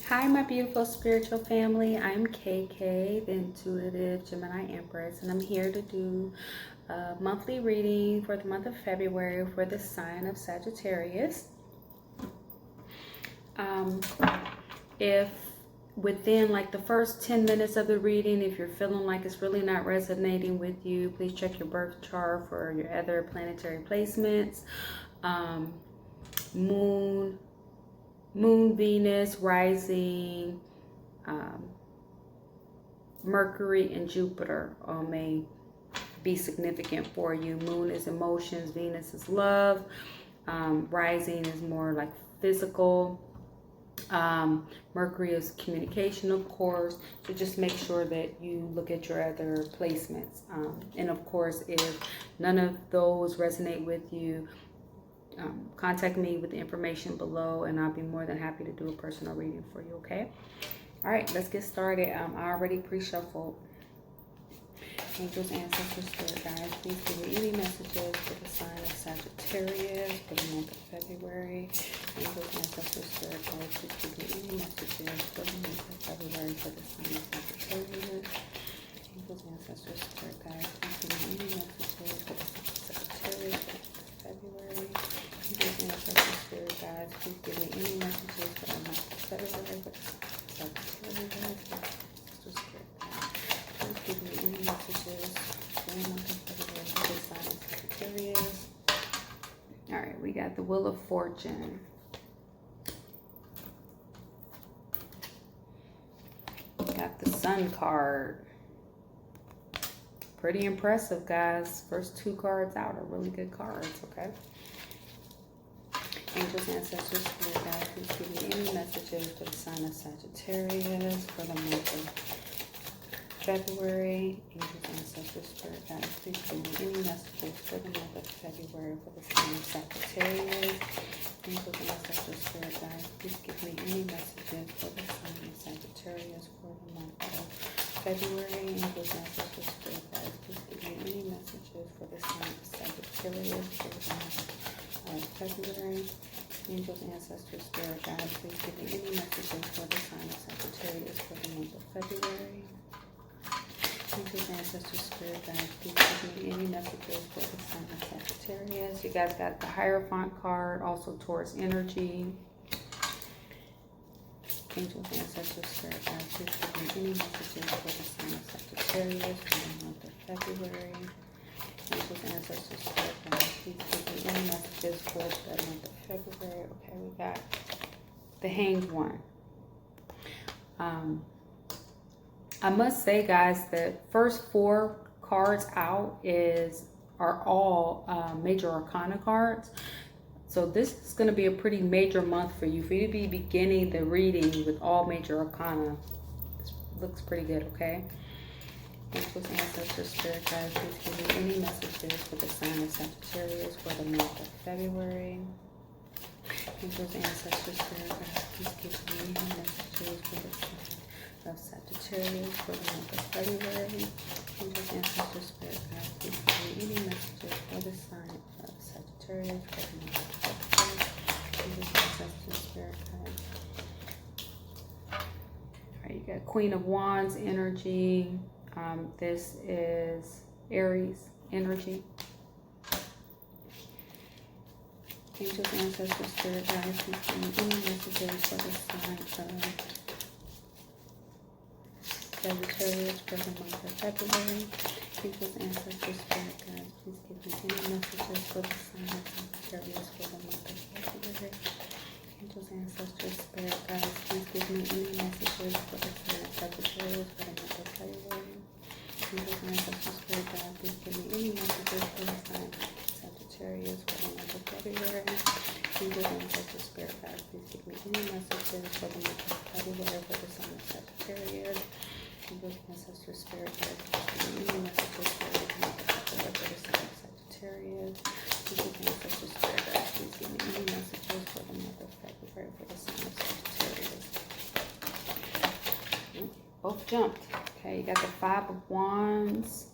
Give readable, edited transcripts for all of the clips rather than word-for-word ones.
Hi, my beautiful spiritual family. I'm KK, the intuitive Gemini Empress, and I'm here to do a monthly reading for the month of February for the sign of Sagittarius. If within like the first 10 minutes of the reading, if you're feeling like it's really not resonating with you, please check your birth chart for your other planetary placements. Moon, Venus, rising, Mercury, and Jupiter all may be significant for you. Moon is emotions, Venus is love, rising is more like physical, Mercury is communication, of course. So just make sure that you look at your other placements. And of course, if none of those resonate with you, contact me with the information below and I'll be more than happy to do a personal reading for you, okay? All right, let's get started. I already pre-shuffled. Angels, ancestors, spirit guides, please give me any messages for the sign of Sagittarius for the month of February. Angels, ancestors, spirit guides, please give me any messages for the month of February for the sign of Sagittarius. Angels, ancestors, spirit guides, please give me any messages for the sign of Sagittarius for the month of February. Angels, ancestors, spirit guides, please give me any messages for the month of February for the sign of Sagittarius. Give me any messages for the month of February for the sign of Sagittarius. All right, we got the Wheel of Fortune. We got the Sun card. Pretty impressive, guys. First two cards out are really good cards, okay? Angels, ancestors, spirit guides, please give me any messages for the sign of Sagittarius for the month of February. Angels, ancestors, spirit guides, please give me any messages for the month of February for the sign of Sagittarius. Angels, ancestors, spirit guides, please give me any messages for the sign of Sagittarius for the month of February. Angels, ancestors, spirit guides, please give me any messages for the sign of Sagittarius for the month of February. Angels, ancestors, spirit guides, please give me any messages for the sign of Sagittarius for the month of February. Angels, ancestors, spirit guides, please give me any messages for the sign of Sagittarius. You guys got the Hierophant card, also Taurus energy. Angels, ancestors, spirit guides, please give me any messages for the sign of Sagittarius for the month of February. Angels, ancestors, spirit guides, please give me any messages for the month of February. Okay, we got the Hanged One. I must say, guys, that first four cards out are all major arcana cards. So this is going to be a pretty major month for you. For you to be beginning the reading with all major arcana, this looks pretty good, okay? Angels, ancestors, spirit guides, please give me any messages for the sign of Sagittarius for the month of February. Angels, ancestors, spirit guides, please give me any messages for the sign of Sagittarius for the month of February. Angels, ancestors, spirit guides, please give me any messages for the sign of Sagittarius for the month of February. Angels, ancestors, spirit guides. All right, you got Queen of Wands energy. This is Aries energy. Angels, ancestors, spirit guides, please give me any messages for the sign of Sagittarius for the month of February. Angels, ancestors, spirit guides, please give me any messages for the sign of Sagittarius for the month of February. Angels, ancestors, spirit guides, please give me any messages for the sign of Sagittarius for the month of February. Angels, ancestors, spirit guides, please give me any messages for the sign of Sagittarius for the month of February. Angels, ancestors, spirit guides, please give me any messages for the month of February for the sign of Sagittarius. Angels, ancestors, spirit guides, please give me any messages for the month of February for the sign of Sagittarius. Angels, ancestors, spirit guides, please give me any messages for the month of February for the sign of Sagittarius. Both jumped. Okay, you got the Five of Wands.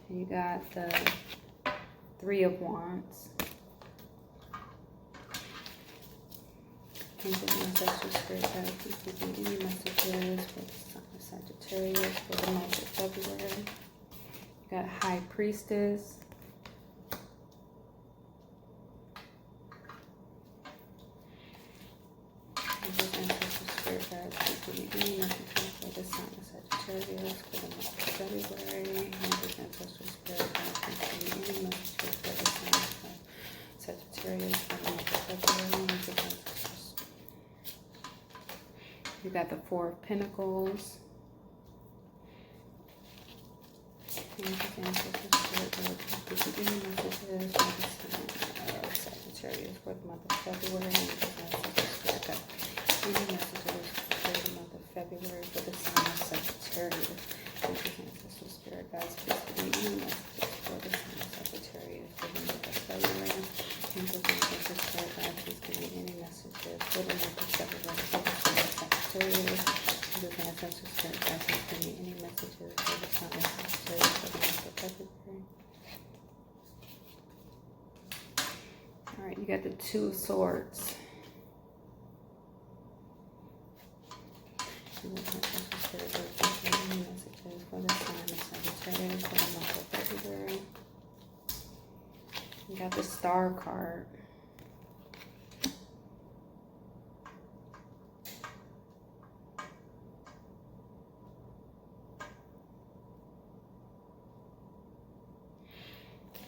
And you got the Three of Wands. Angels and ancestors, spirit guides, please give me any messages for the sign of Sagittarius for the month of February. You got High Priestess. Angels and ancestors, spirit guides, please give me any messages for the sign of Sagittarius for the month of February. Angels and ancestors, spirit guides, please give me any messages for the sign of Sagittarius for the month of February. Angels and ancestors. You got the Four of Pentacles. Angels and ancestors, spirit guides, please give me any messages for the sign of Sagittarius for the month of February. Angels and ancestors, spirit guides, any messages for the month of February for the sign of Sagittarius. Angels and ancestors, spirit guides, please give me any messages for the sign of Sagittarius for the month of February. Angels and ancestors, spirit guides, please give me any messages for the month of February for the sign of Sagittarius. Angels and ancestors, spirit guides, please give me any messages for the sign of Sagittarius for the month of February. All right, you got the Two of Swords. Spirit guides, please give me any messages for the sign of Sagittarius for the month of February. You got the Star card.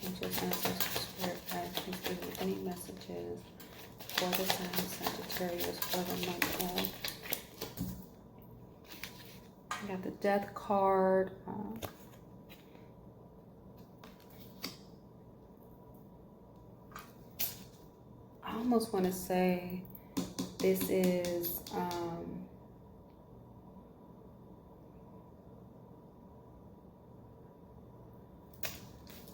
Angels and ancestors, spirit guides, please give me any messages for the sign of Sagittarius for the month of. You got the Death card. I almost want to say this is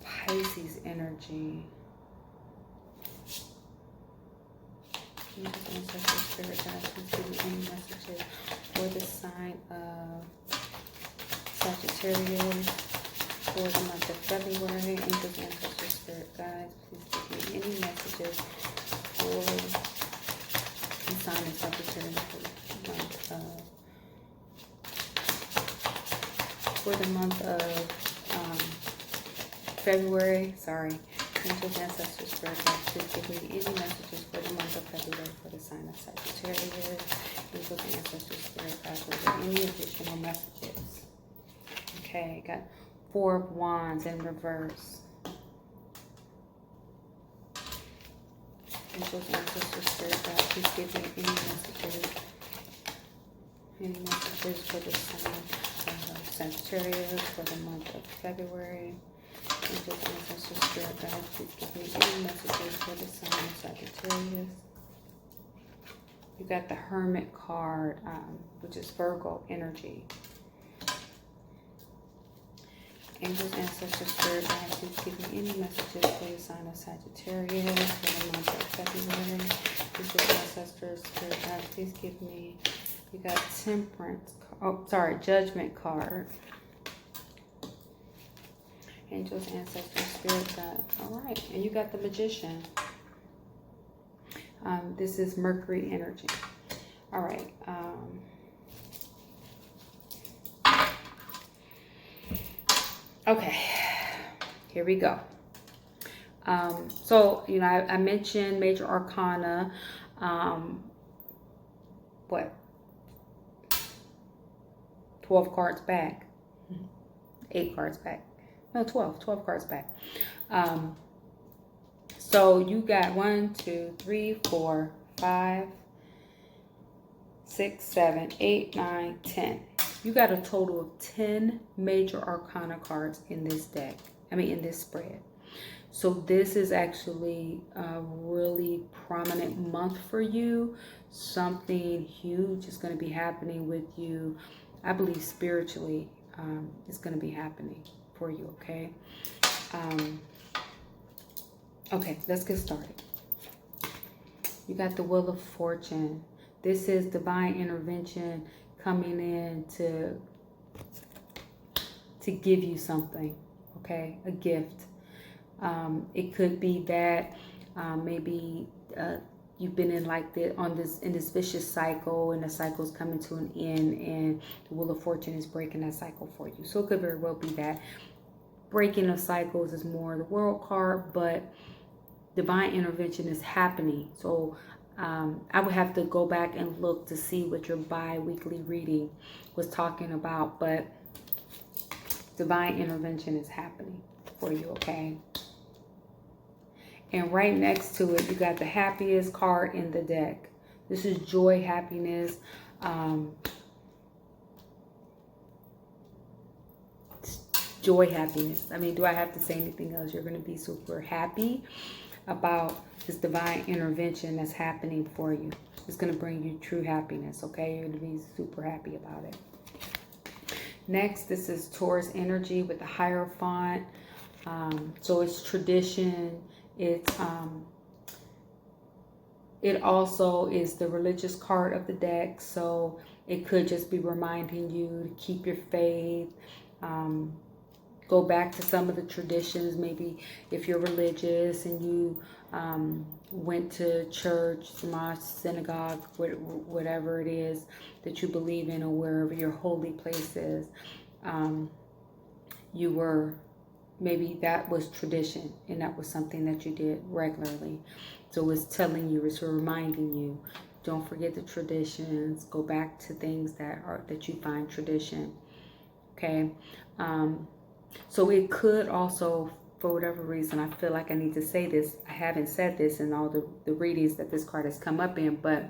Pisces energy. Angels and ancestors, spirit guides, please give me any messages for the sign of Sagittarius for the month of February. Angels and ancestors, spirit guides, please give me any messages for the sign of Sagittarius for the month of February. Sorry. Angels, ancestors, spirit guides, please give me any messages for the month of February for the sign of Sagittarius. Angels, ancestors, spirit guides, are there any additional messages? Okay, got Four of Wands in reverse. Angels, ancestors, spirit guides, please give me any messages for the sign of Sagittarius for the month of February. Angels, ancestors, spirit guides, please give me any messages for the sign of Sagittarius. You got the Hermit card, which is Virgo energy. Angels, ancestors, spirit guides, please give me any messages for the sign of Sagittarius for the month of February. Angels, ancestors, spirit guides, please give me. You got Temperance. Oh, sorry, Judgment card. Angels, ancestors, spirit guides. All right, and you got the Magician. This is Mercury energy. All right. Okay, here we go. So, you know, I mentioned Major Arcana. What? 12 cards back. 8 cards back. No, 12 cards back. So you got 1, 2, 3, 4, 5, 6, 7, 8, 9, 10. You got a total of 10 Major Arcana cards in this deck. I mean, in this spread. So this is actually a really prominent month for you. Something huge is going to be happening with you. I believe spiritually is going to be happening for you, okay? Okay, let's get started. You got the Wheel of Fortune. This is divine intervention coming in to give you something, okay? A gift. It could be that maybe you've been in like this, in this vicious cycle, and the cycle's coming to an end, and the Wheel of Fortune is breaking that cycle for you. So it could very well be that breaking of cycles is more the World card, but divine intervention is happening. So I would have to go back and look to see what your bi-weekly reading was talking about, but divine intervention is happening for you, okay? And right next to it, you got the happiest card in the deck. This is joy, happiness. Joy, happiness. I mean, do I have to say anything else? You're going to be super happy about this divine intervention that's happening for you. It's going to bring you true happiness, okay? You're going to be super happy about it. Next, this is Taurus energy with the Hierophant. So it's tradition. It also is the religious card of the deck. So it could just be reminding you to keep your faith. Go back to some of the traditions. Maybe if you're religious and you went to church, mosque, synagogue, whatever it is that you believe in, or wherever your holy place is, you were, maybe that was tradition and that was something that you did regularly. So it's telling you, it's reminding you, don't forget the traditions. Go back to things that you find tradition. Okay. So it could also, for whatever reason, I feel like I need to say this. I haven't said this in all the readings that this card has come up in, but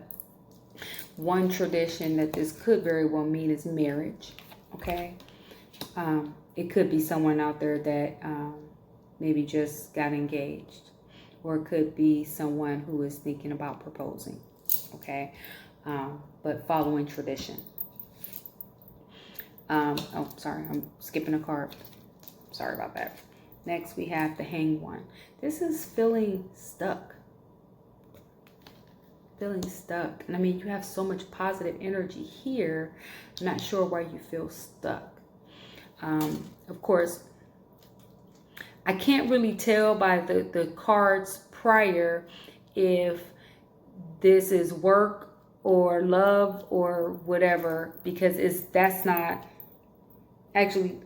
one tradition that this could very well mean is marriage. Okay. It could be someone out there that maybe just got engaged, or it could be someone who is thinking about proposing. Okay. But following tradition. Oh, sorry, I'm skipping a card. Sorry about that. Next, we have the Hanged One. This is feeling stuck. Feeling stuck. And I mean, you have so much positive energy here. I'm not sure why you feel stuck. Of course, I can't really tell by the cards prior if this is work or love or whatever, because that's not actually,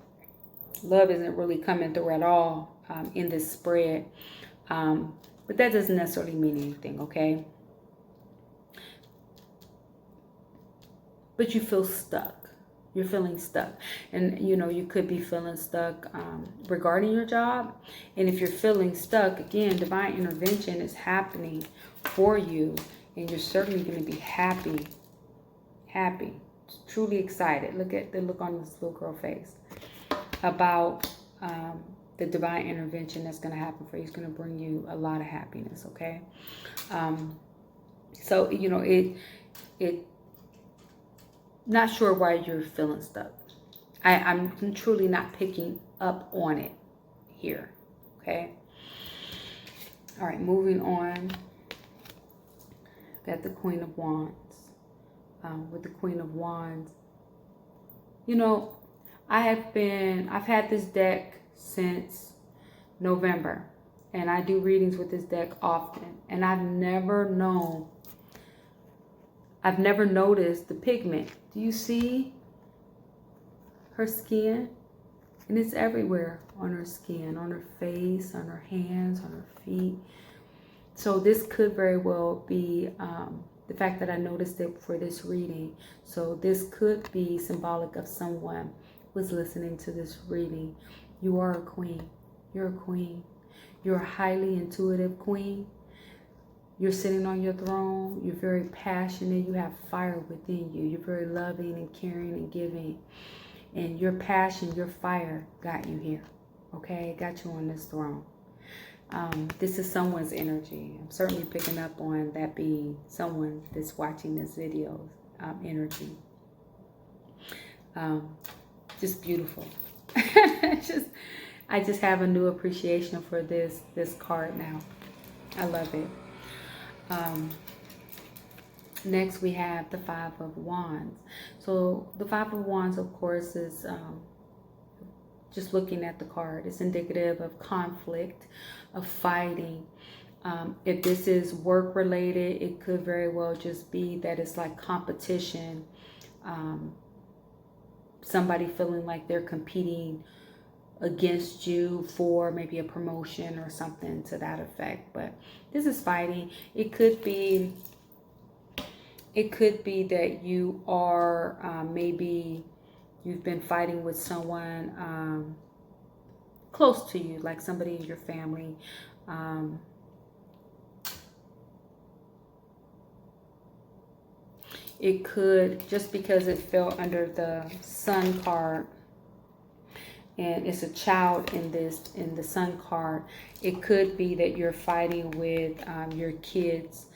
love isn't really coming through at all in this spread. But that doesn't necessarily mean anything, okay? But you feel stuck. You're feeling stuck. And, you know, you could be feeling stuck regarding your job. And if you're feeling stuck, again, divine intervention is happening for you. And you're certainly going to be happy. Happy. Truly excited. Look at the look on this little girl face about the divine intervention that's going to happen for you. It's going to bring you a lot of happiness, okay? So, you know, it not sure why you're feeling stuck. I'm truly not picking up on it here, okay? All right, moving on. Got the Queen of Wands. With the Queen of Wands, you know, I've had this deck since November, and I do readings with this deck often, and I've never noticed the pigment. Do you see her skin? And it's everywhere on her skin, on her face, on her hands, on her feet. So this could very well be the fact that I noticed it for this reading. So this could be symbolic of someone who's listening to this reading. You are a queen. You're a queen. You're a highly intuitive queen. You're sitting on your throne. You're very passionate. You have fire within you. You're very loving and caring and giving. And your passion, your fire got you here. Okay? It got you on this throne. This is someone's energy. I'm certainly picking up on that being someone that's watching this video energy. Just beautiful. I just have a new appreciation for this card now. I love it. Next we have the Five of Wands. So the Five of Wands, of course, is just looking at the card, it's indicative of conflict, of fighting, If this is work related, it could very well just be that it's like competition. Somebody feeling like they're competing against you for maybe a promotion or something to that effect. But this is fighting. It could be that you are maybe you've been fighting with someone close to you, like somebody in your family. It could, just because it fell under the Sun card, and it's a child in the Sun card, it could be that you're fighting with your kid's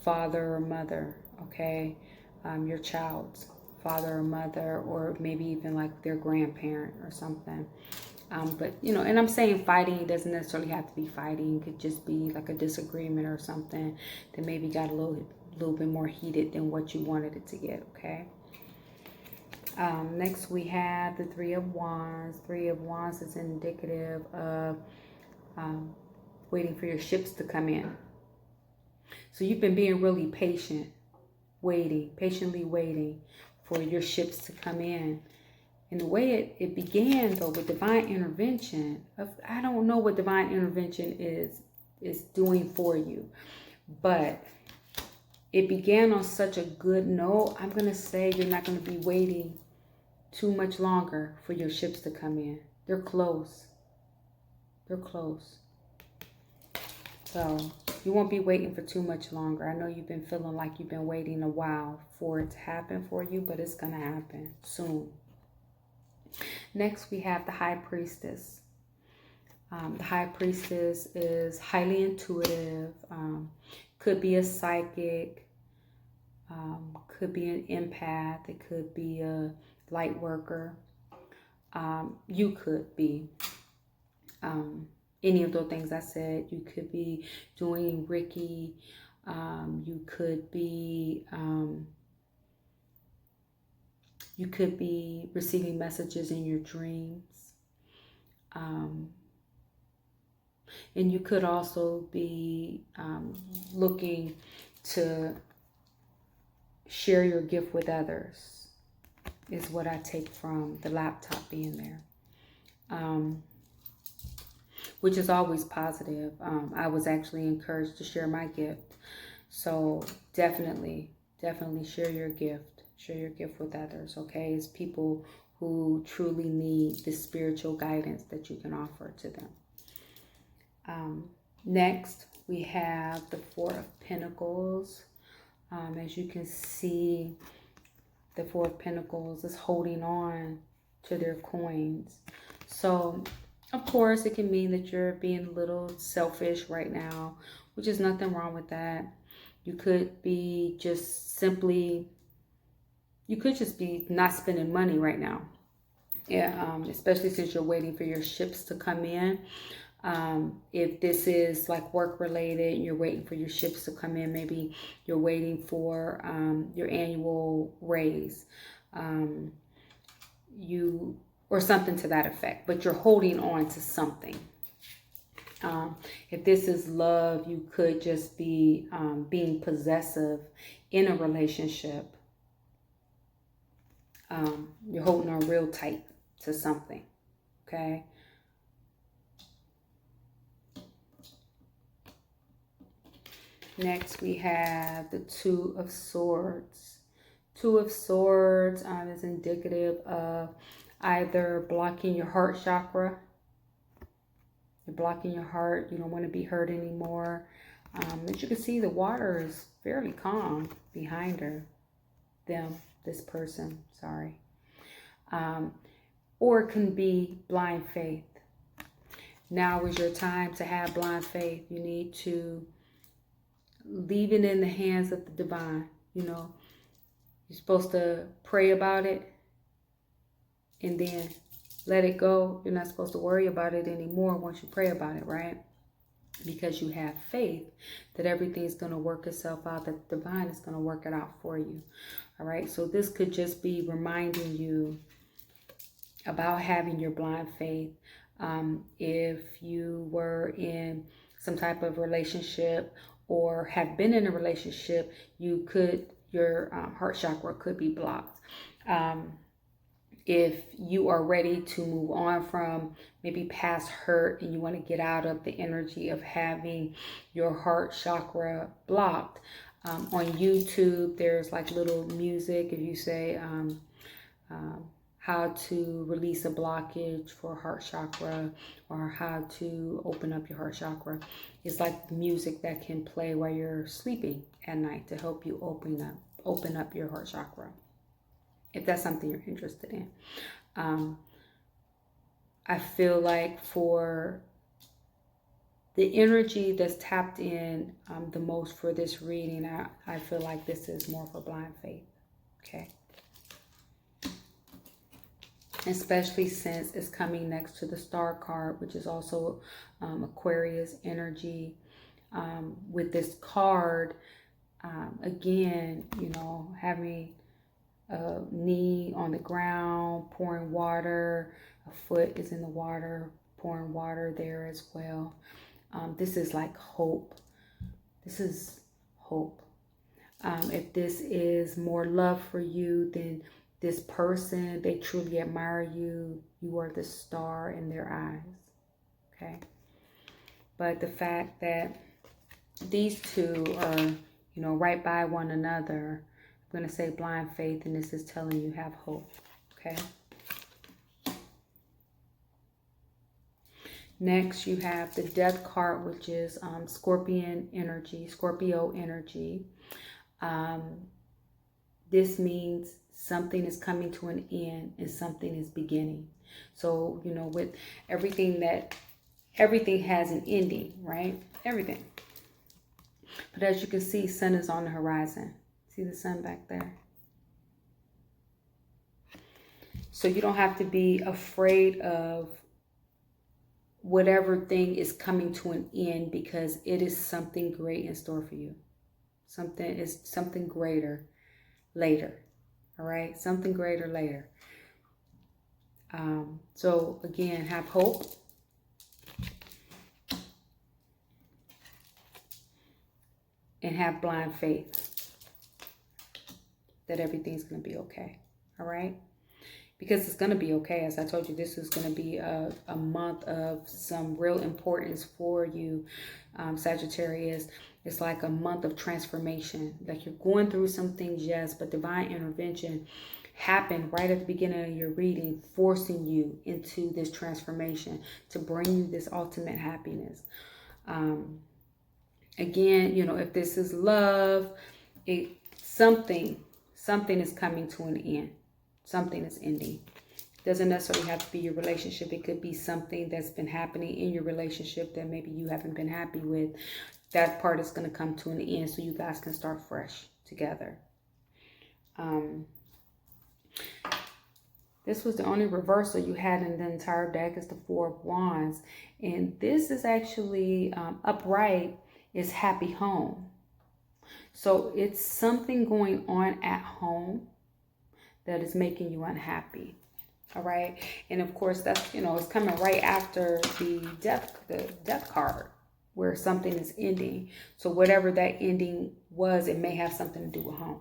father or mother, okay? Your child's father or mother, or maybe even like their grandparent or something. But, you know, and I'm saying fighting, it doesn't necessarily have to be fighting. It could just be like a disagreement or something that maybe got a little bit more heated than what you wanted it to get, okay? Next we have the Three of Wands. Three of Wands is indicative of waiting for your ships to come in. So you've been being really patient, patiently waiting for your ships to come in. And the way it began, though, with divine intervention, I don't know what divine intervention is doing for you, but it began on such a good note. I'm going to say you're not going to be waiting too much longer for your ships to come in. They're close. They're close. So you won't be waiting for too much longer. I know you've been feeling like you've been waiting a while for it to happen for you, but it's going to happen soon. Next, we have the High Priestess. The High Priestess is highly intuitive, could be a psychic, could be an empath, it could be a light worker. You could be any of those things I said. You could be doing Reiki. You could be receiving messages in your dreams. And you could also be looking to share your gift with others, is what I take from the laptop being there, which is always positive. I was actually encouraged to share my gift. So definitely share your gift. Share your gift with others, okay? It's people who truly need the spiritual guidance that you can offer to them. Next, we have the Four of Pentacles. As you can see, the Four of Pentacles is holding on to their coins. So, of course, it can mean that you're being a little selfish right now, which is nothing wrong with that. You could be just simply, you could just be not spending money right now. Yeah, especially since you're waiting for your ships to come in. If this is like work related and you're waiting for your ships to come in, maybe you're waiting for your annual raise, or something to that effect, but you're holding on to something. If this is love, you could just be being possessive in a relationship. You're holding on real tight to something, okay? Next, we have the Two of Swords. Two of Swords is indicative of either blocking your heart chakra. You're blocking your heart. You don't want to be hurt anymore. As you can see, the water is fairly calm behind this person, sorry. Or it can be blind faith. Now is your time to have blind faith. You need to leave it in the hands of the divine. You know, you're supposed to pray about it and then let it go. You're not supposed to worry about it anymore once you pray about it, right? Because you have faith that everything's going to work itself out, that the divine is going to work it out for you. All right, so this could just be reminding you about having your blind faith. If you were in some type of relationship or have been in a relationship, your heart chakra could be blocked. If you are ready to move on from maybe past hurt and you want to get out of the energy of having your heart chakra blocked, on YouTube, there's like little music. If you say how to release a blockage for heart chakra or how to open up your heart chakra, it's like music that can play while you're sleeping at night to help you open up your heart chakra, if that's something you're interested in. I feel like for the energy that's tapped in the most for this reading, I feel like this is more for blind faith, okay? Especially since it's coming next to the star card, which is also Aquarius energy. With this card, again, you know, having a knee on the ground, pouring water, a foot is in the water, pouring water there as well. This is like hope. This is hope. If this is more love for you, then this person, they truly admire you. You are the star in their eyes. Okay. But the fact that these two are, you know, right by one another, I'm going to say blind faith, and this is telling you have hope. Okay. Next, you have the Death card, which is Scorpio energy. This means something is coming to an end and something is beginning. So, you know, with everything has an ending, right? Everything. But as you can see, sun is on the horizon. See the sun back there? So you don't have to be afraid of whatever thing is coming to an end, because it is something great in store for you. Something greater later. All right, something greater later. So again, have hope. And have blind faith that everything's going to be okay. All right. Because it's going to be okay. As I told you, this is going to be a month of some real importance for you, Sagittarius. It's like a month of transformation. Like you're going through some things, yes, but divine intervention happened right at the beginning of your reading, forcing you into this transformation to bring you this ultimate happiness. Again, you know, if this is love, something is coming to an end. Something is ending. It doesn't necessarily have to be your relationship. It could be something that's been happening in your relationship that maybe you haven't been happy with. That part is going to come to an end so you guys can start fresh together. This was the only reversal you had in the entire deck, is the Four of Wands. And this is actually upright, is happy home. So it's something going on at home that is making you unhappy. All right. And of course, that's, you know, it's coming right after the death card, where something is ending. So whatever that ending was, it may have something to do with home.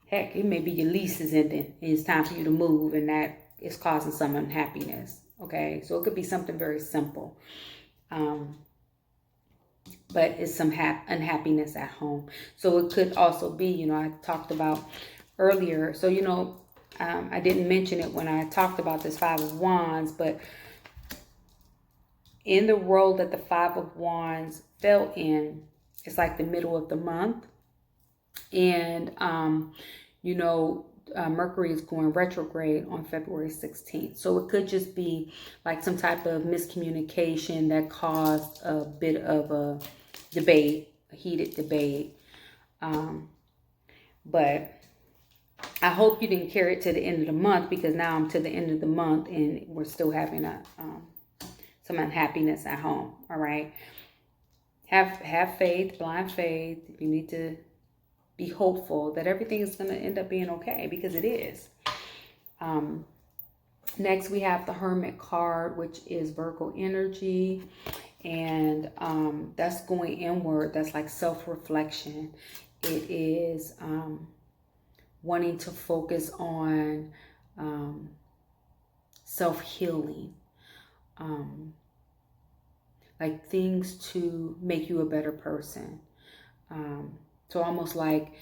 Heck, it may be your lease is ending and it's time for you to move, and that is causing some unhappiness. Okay. So it could be something very simple. But it's some unhappiness at home. So it could also be, you know, I talked about earlier. So, you know, I didn't mention it when I talked about this Five of Wands, but in the role that the Five of Wands fell in, it's like the middle of the month. And, you know, Mercury is going retrograde on February 16th. So it could just be like some type of miscommunication that caused a bit of a debate, a heated debate. But I hope you didn't carry it to the end of the month, because now I'm to the end of the month and we're still having some unhappiness at home. All right. Have faith, blind faith. You need to be hopeful that everything is going to end up being okay, because it is. Next, we have the Hermit card, which is Virgo energy. And that's going inward. That's like self-reflection. It is wanting to focus on self-healing, like things to make you a better person. So almost like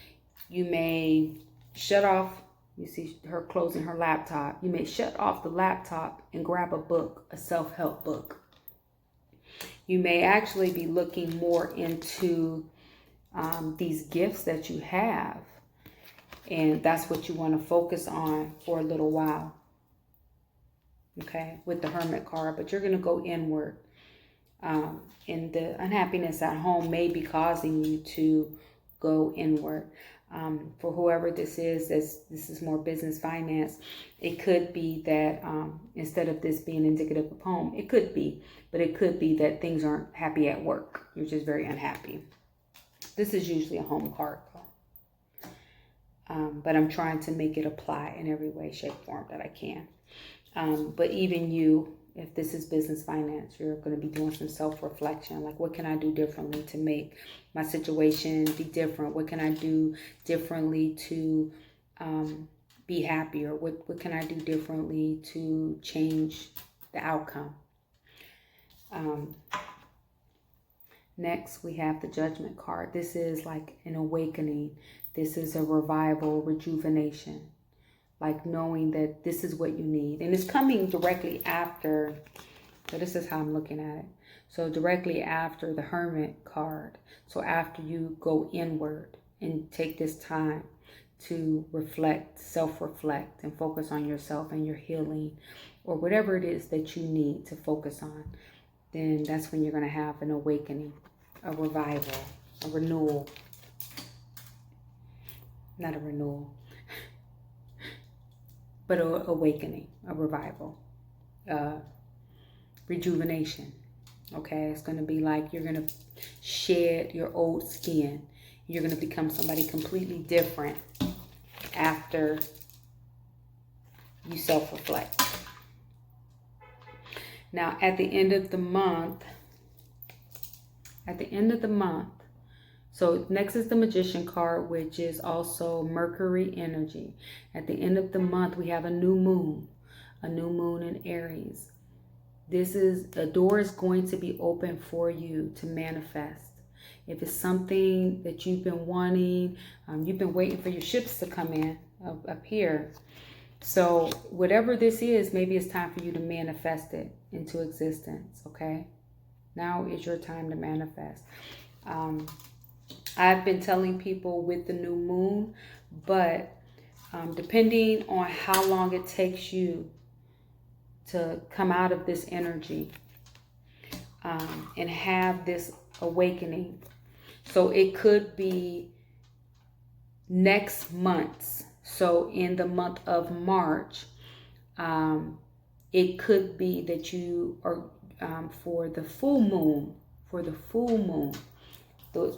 you may shut off, you see her closing her laptop, you may shut off the laptop and grab a book, a self-help book. You may actually be looking more into these gifts that you have, and that's what you want to focus on for a little while. Okay, with the Hermit card, but you're going to go inward. And the unhappiness at home may be causing you to go inward. For whoever this is more business finance. It could be that instead of this being indicative of home, it could be, but it could be that things aren't happy at work. You're just very unhappy. This is usually a home card, though. But I'm trying to make it apply in every way, shape, form that I can. But even you, if this is business finance, you're going to be doing some self-reflection. Like, what can I do differently to make my situation be different? What can I do differently to be happier? What can I do differently to change the outcome? Next, we have the Judgment card. This is like an awakening. This is a revival, rejuvenation. Like knowing that this is what you need. And it's coming directly after, so this is how I'm looking at it. So directly after the Hermit card. So after you go inward and take this time to reflect, self-reflect, and focus on yourself and your healing, or whatever it is that you need to focus on, then that's when you're going to have an awakening, a revival, a renewal. Not a renewal, but an awakening, a revival, rejuvenation. Okay, it's going to be like you're going to shed your old skin. You're going to become somebody completely different after you self-reflect. Now, at the end of the month, so next is the Magician card, which is also Mercury energy. At the end of the month, we have a new moon in Aries. A door is going to be open for you to manifest. If it's something that you've been wanting, you've been waiting for your ships to come in up here. So whatever this is, maybe it's time for you to manifest it into existence, okay? Now is your time to manifest. I've been telling people with the new moon, but depending on how long it takes you to come out of this energy and have this awakening. So it could be next month. So in the month of March, it could be that you are for the full moon,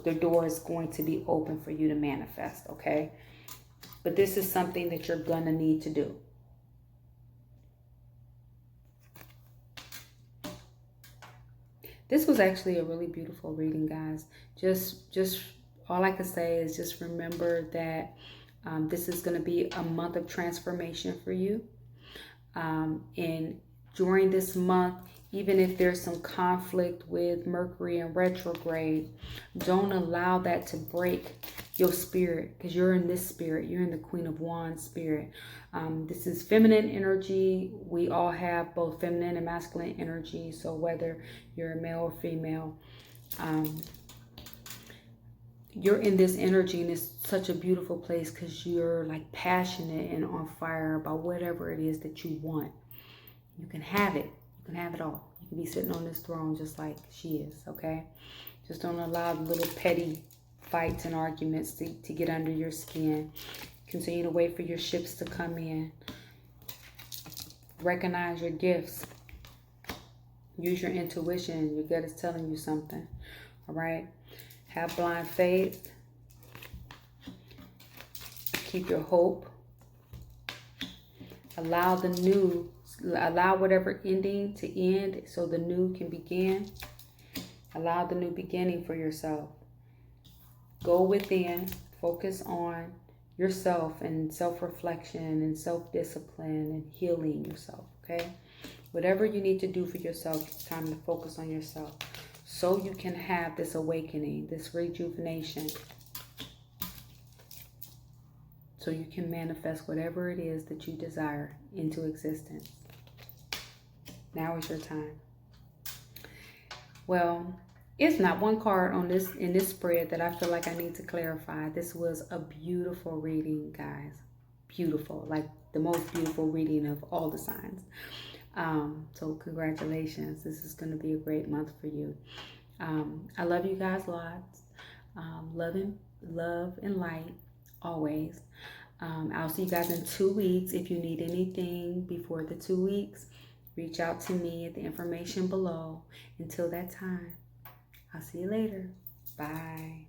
the door is going to be open for you to manifest, okay? But this is something that you're going to need to do. This was actually a really beautiful reading, guys. Just all I can say is just remember that this is going to be a month of transformation for you. And during this month, even if there's some conflict with Mercury in retrograde, don't allow that to break your spirit, because you're in this spirit. You're in the Queen of Wands spirit. This is feminine energy. We all have both feminine and masculine energy. So whether you're a male or female, you're in this energy, and it's such a beautiful place because you're like passionate and on fire about whatever it is that you want. You can have it. You can have it all. You can be sitting on this throne just like she is, okay? Just don't allow the little petty fights and arguments to get under your skin. Continue to wait for your ships to come in. Recognize your gifts. Use your intuition. Your gut is telling you something, all right? Have blind faith. Keep your hope. Allow the new, allow whatever ending to end so the new can begin. Allow the new beginning for yourself. Go within, focus on yourself and self-reflection and self-discipline and healing yourself, okay? Whatever you need to do for yourself, it's time to focus on yourself so you can have this awakening, this rejuvenation, so you can manifest whatever it is that you desire into existence. Now is your time. Well, it's not one card on this in this spread that I feel like I need to clarify. This was a beautiful reading, guys. Beautiful, like the most beautiful reading of all the signs. So congratulations. This is going to be a great month for you. I love you guys lots. Love and light always. I'll see you guys in 2 weeks. If you need anything before the 2 weeks, reach out to me at the information below. Until that time, I'll see you later. Bye.